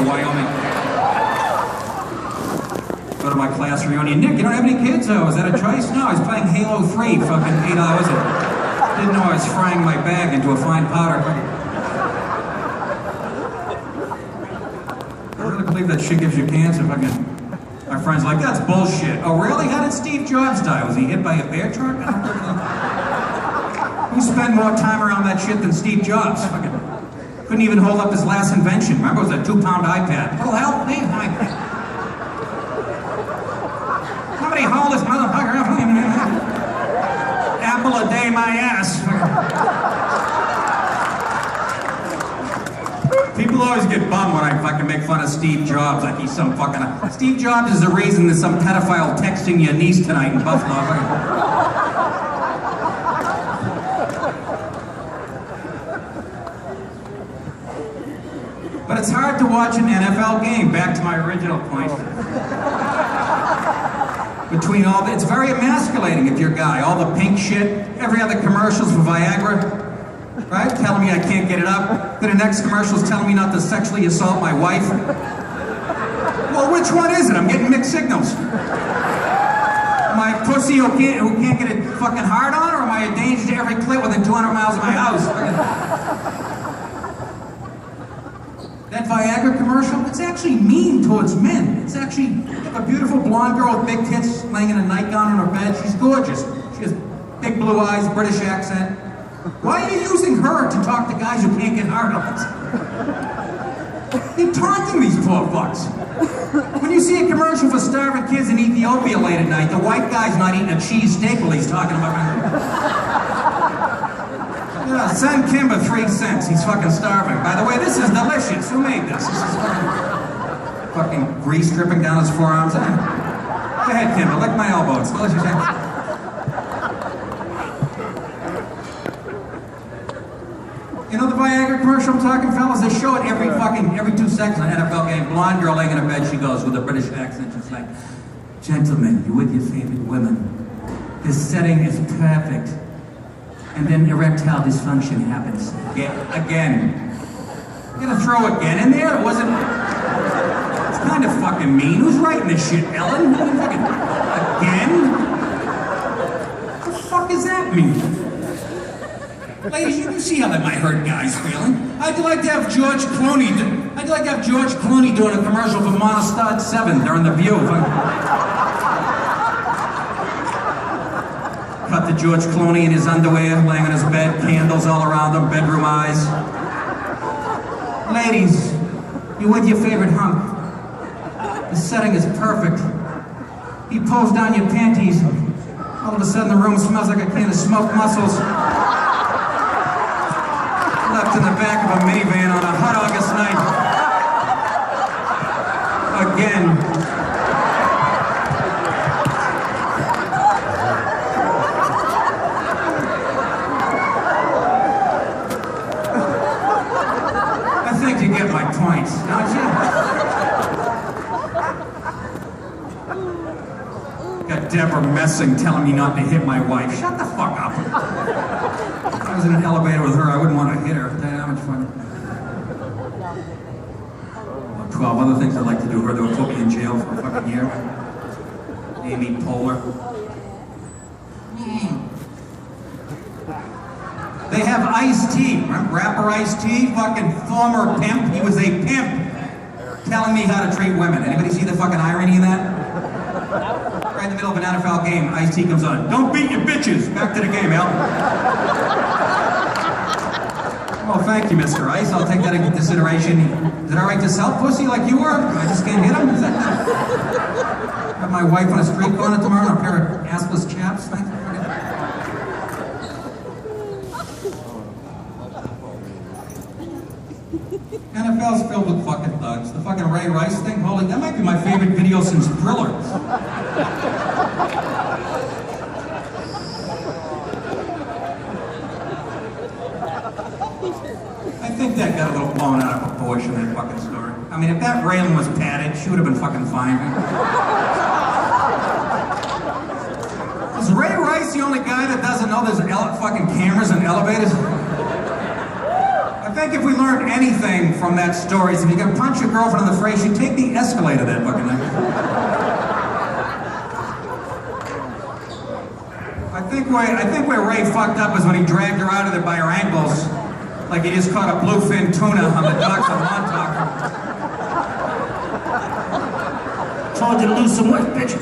Wyoming. Go to my class reunion. Nick, you don't have any kids? Oh, is that a choice? No, I was playing Halo 3 fucking 8 hours. Didn't know I was frying my bag into a fine powder. I really believe that shit gives you cancer. Fucking. My friend's like, that's bullshit. Oh, really? How did Steve Jobs die? Was he hit by a bear truck? You spend more time around that shit than Steve Jobs. Fucking couldn't even hold up his last invention. Remember, it was a 2-pound iPad. Oh, help me, iPad. Somebody hold this motherfucker up. Apple a day, my ass. People always get bummed when I fucking make fun of Steve Jobs, like he's some fucking... Steve Jobs is the reason there's some pedophile texting your niece tonight in Buffalo. But it's hard to watch an NFL game, back to my original point. Between all the... It's very emasculating if you're a guy. All the pink shit, every other commercials for Viagra. Right? Telling me I can't get it up. Then the next commercial's telling me not to sexually assault my wife. Well, which one is it? I'm getting mixed signals. Am I a pussy who can't get it fucking hard on, or am I a danger to every clit within 200 miles of my house? That Viagra commercial, it's actually mean towards men. It's actually a beautiful blonde girl with big tits laying in a nightgown on her bed. She's gorgeous. She has big blue eyes, British accent. Why are you using her to talk to guys who can't get hard ons? You're taunting these poor fucks. When you see a commercial for starving kids in Ethiopia late at night, the white guy's not eating a cheese steak while he's talking about... Yeah, send Kimber 3 cents. He's fucking starving. By the way, this is delicious. Who made this? This is fucking grease dripping down his forearms. Go ahead, Kimber. Lick my elbow. It's delicious. You know the Viagra commercial I'm talking, fellas? They show it every 2 seconds in an NFL game. Blonde girl laying in a bed, she goes with a British accent. She's like, gentlemen, you're with your favorite women. This setting is perfect. And then erectile dysfunction happens. Again. You gonna throw again in there? It wasn't... It's kind of fucking mean. Who's writing this shit, Ellen? Again? What the fuck does that mean? Ladies, you can see how that might hurt guys' feeling. I'd like to have George Clooney doing a commercial for Monostat 7 during The View. Cut to George Clooney in his underwear, laying on his bed, candles all around him, bedroom eyes. Ladies, you're with your favorite hunk. The setting is perfect. He pulls down your panties. All of a sudden the room smells like a can of smoked mussels. Left in the back of a minivan on a hot August night. Again. I think you get my point, don't you? Got Deborah Messing telling me not to hit my wife. Shut the fuck up. If I was in an elevator with her, I wouldn't want to hit her. How much fun. 12 other things I'd like to do. Her that would put me in jail for a fucking year. Amy Poehler. They have Ice-T. Remember rapper Ice-T? Fucking former pimp. He was a pimp. Telling me how to treat women. Anybody see the fucking irony in that? Right in the middle of an NFL game, Ice-T comes on. Don't beat your bitches. Back to the game, Al. Well, thank you, Mr. Ice. I'll take that into consideration. Is it all right to sell pussy like you were? I just can't hit him? Is that... Got my wife on a street corner tomorrow and a pair of assless chaps? Thank you. NFL's filled with fucking thugs. The fucking Ray Rice thing, holy, that might be my favorite video since Thriller. I think that got a little blown out of proportion, that fucking story. I mean, if that railing was padded, she would have been fucking fine. Is Ray Rice the only guy that doesn't know there's fucking cameras in elevators? I I think if we learned anything from that story, is if you can punch your girlfriend in the face, you take the escalator that fucking night. I think where Ray fucked up is when he dragged her out of there by her ankles, like he just caught a bluefin tuna on the docks of Montauk. Told you to lose some weight, bitch.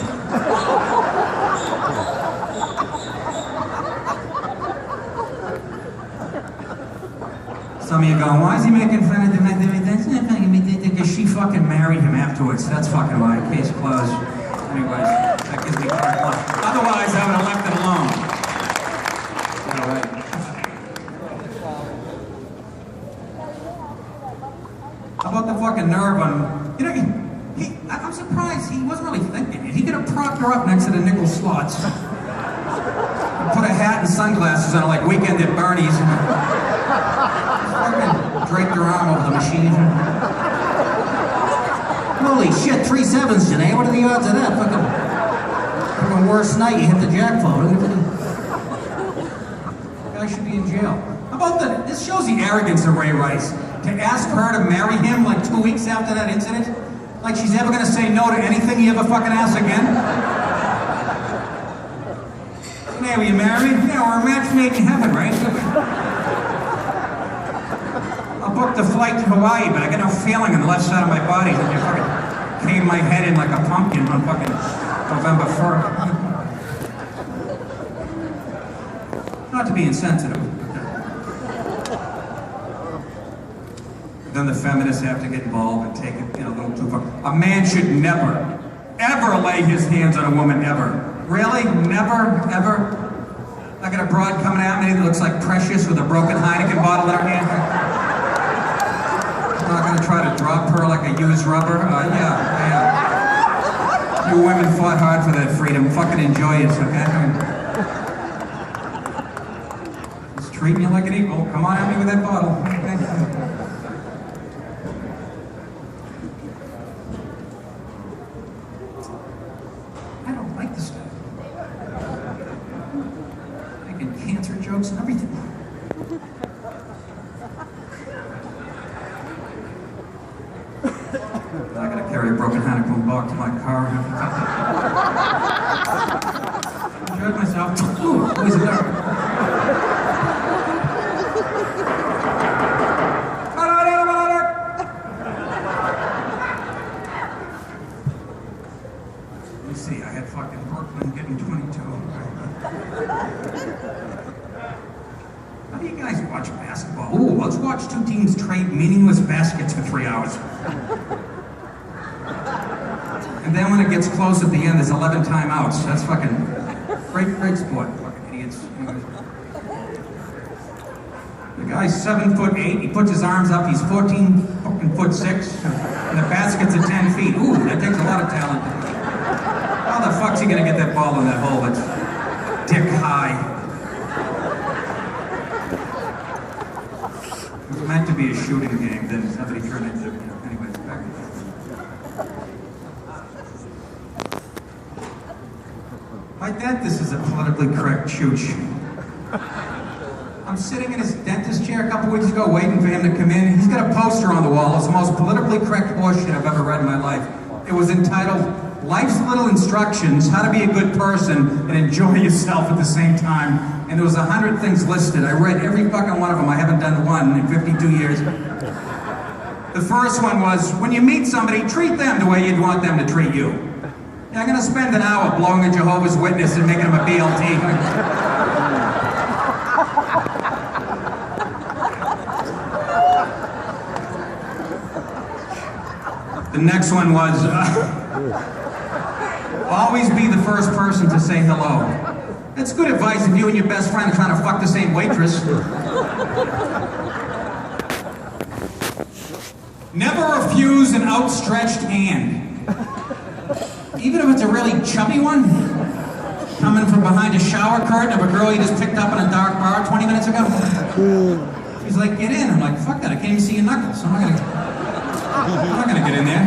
Some of you going, why is he making fun of them? That's not fucking me. Because she fucking married him afterwards. That's fucking why. Case closed. Anyways, that gives me carte blanche. Otherwise, I would have left it alone. All right. How about the fucking nerve on... You know, I'm surprised he wasn't really thinking it. He could have propped her up next to the nickel slots. Put a hat and sunglasses on, like Weekend at Bernie's. Draped her arm over the machine. Holy shit, 3 7s, Janae. What are the odds of that? Fucking worst night, you hit the jackpot. Guy should be in jail. How about this shows the arrogance of Ray Rice. To ask her to marry him like 2 weeks after that incident? Like she's ever gonna say no to anything he ever fucking asks again? Janae, were you married? Yeah, we're a match made in heaven, right? I booked the flight to Hawaii, but I got no feeling on the left side of my body. I fucking came my head in like a pumpkin on fucking November 1st. Not to be insensitive. Then the feminists have to get involved and take it, a little too far. A man should never, ever lay his hands on a woman, ever. Really? Never? Ever? I got a broad coming at me that looks like Precious with a broken Heineken bottle in her hand. I'm not going to try to drop her like a used rubber. Yeah. You women fought hard for that freedom. Fucking enjoy it, okay? Just treat me like an equal. Come on at me with that bottle. Okay? I don't like this stuff. Making cancer jokes and everything. I gotta carry a broken Heineken box to my car. I enjoyed myself. Ooh, who is it there? Let me see, I had fucking Brooklyn getting 22. How do you guys watch basketball? Ooh, let's watch two teams trade meaningless baskets for 3 hours. And then when it gets close at the end, there's 11 timeouts. That's fucking great sport. Fucking idiots. The guy's 7'8". He puts his arms up. He's 14 fucking foot 6. And the basket's at 10 feet. Ooh, that takes a lot of talent. How the fuck's he gonna get that ball in that hole that's dick high? It was meant to be a shooting game, then somebody turned it into, anyways, back. My dentist is a politically correct chooch. I'm sitting in his dentist chair a couple weeks ago waiting for him to come in. He's got a poster on the wall. It's the most politically correct horseshit I've ever read in my life. It was entitled, Life's Little Instructions, How to Be a Good Person and Enjoy Yourself at the Same Time. And there was 100 things listed. I read every fucking one of them. I haven't done one in 52 years. The first one was, when you meet somebody, treat them the way you'd want them to treat you. Yeah, I'm gonna spend an hour blowing a Jehovah's Witness and making him a BLT. The next one was, always be the first person to say hello. That's good advice if you and your best friend are trying to fuck the same waitress. Never refuse an outstretched hand. Even if it's a really chubby one, coming from behind a shower curtain of a girl you just picked up in a dark bar 20 minutes ago. She's like, get in. I'm like, fuck that, I can't even see your knuckles. I'm not gonna get in there.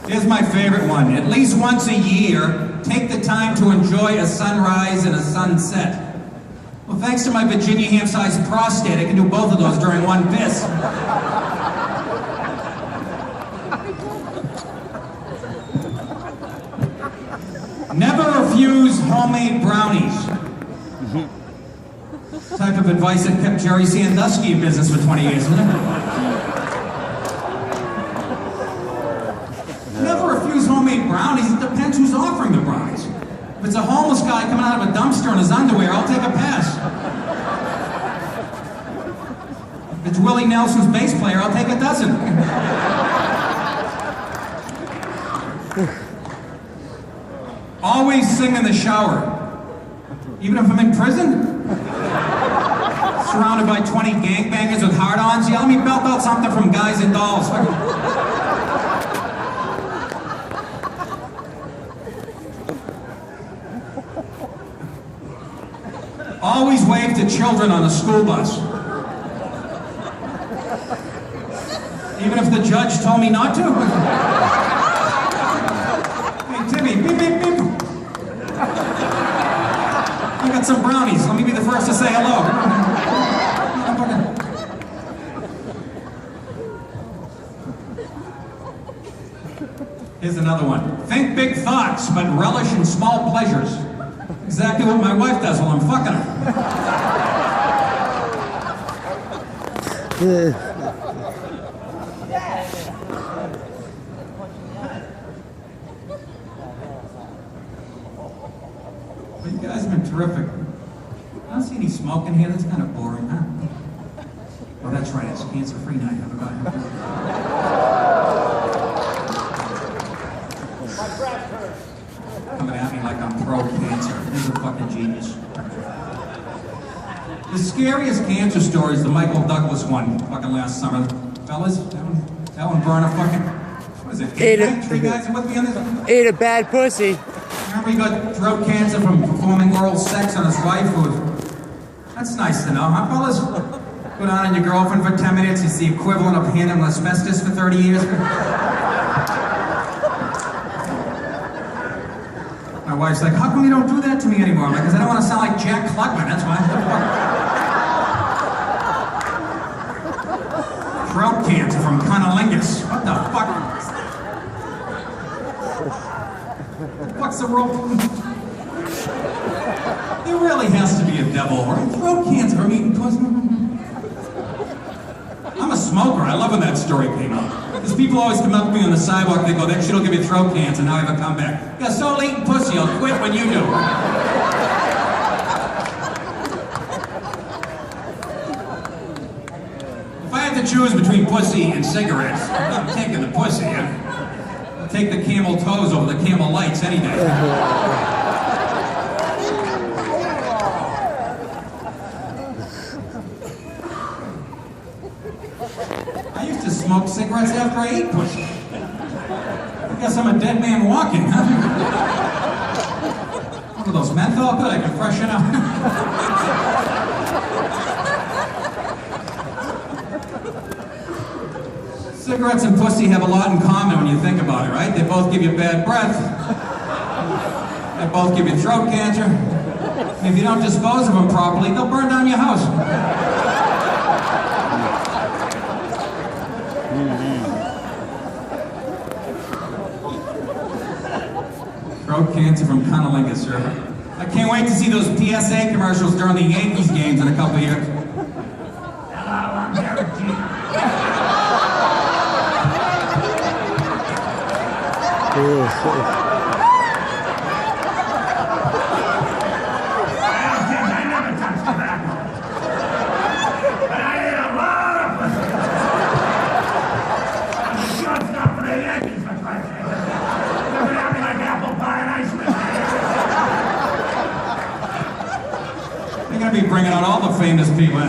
Here's my favorite one. At least once a year, take the time to enjoy a sunrise and a sunset. Well, thanks to my Virginia ham-sized prostate, I can do both of those during one piss. Never refuse homemade brownies. Type of advice that kept Jerry Sandusky in business for 20 years, isn't it? Never refuse homemade brownies. It depends who's offering the brownies. If it's a homeless guy coming out of a dumpster in his underwear, I'll take a pass. If it's Willie Nelson's bass player, I'll take a dozen. Always sing in the shower. Even if I'm in prison? Surrounded by 20 gangbangers with hard-ons? Yeah, let me belt out something from Guys and Dolls. Always wave to children on the school bus. Even if the judge told me not to? Hey, Timmy, beep, beep, beep. I got some brownies. Let me be the first to say hello. Here's another one. Think big thoughts, but relish in small pleasures. Exactly what my wife does while I'm fucking her. Well, you guys have been terrific. I don't see any smoke in here. That's kind of boring, huh? Oh, that's right. It's cancer-free night. I forgot. Coming at me like I'm pro-cancer. This is a fucking genius. The scariest cancer story is the Michael Douglas one, fucking last summer. Fellas, that one burned a fucking, what is it, three guys with me on this? Ate a bad pussy. Remember he got throat cancer from performing oral sex on his wife? That's nice to know, huh, fellas? Go down on your girlfriend for 10 minutes, it's the equivalent of handling asbestos for 30 years. My wife's like, how come you don't do that to me anymore? I'm like, because I don't want to sound like Jack Klugman, that's why. Throat cancer from cunnilingus. What the fuck? What's the rope? There really has to be a devil, right? Throat cancer from eating pussy. I'm a smoker. I love when that story came out. Because people always come up to me on the sidewalk, they go, that shit'll give you throat cancer, now I have a comeback. Yeah, so I'll eat pussy, I'll quit when you do. If I had to choose between pussy and cigarettes, I'm taking the pussy. I'll take the camel toes over the camel lights any day. I used to smoke cigarettes after I ate pussy. I guess I'm a dead man walking, huh? One of those menthol? Good, I can freshen up. Cigarettes and pussy have a lot in common when you think about it, right? They both give you bad breath. They both give you throat cancer. And if you don't dispose of them properly, they'll burn down your house. Throat cancer from cunnilingus, sir. I can't wait to see those PSA commercials during the Yankees games in a couple of years. Hello, I'm Derek Jeter. I never touched tobacco. But I ate a lot of pussy. I'm a shortstop for the Yankees, for Christ's sake. Look at me like apple pie and ice cream. They're going to be bringing out all the famous people.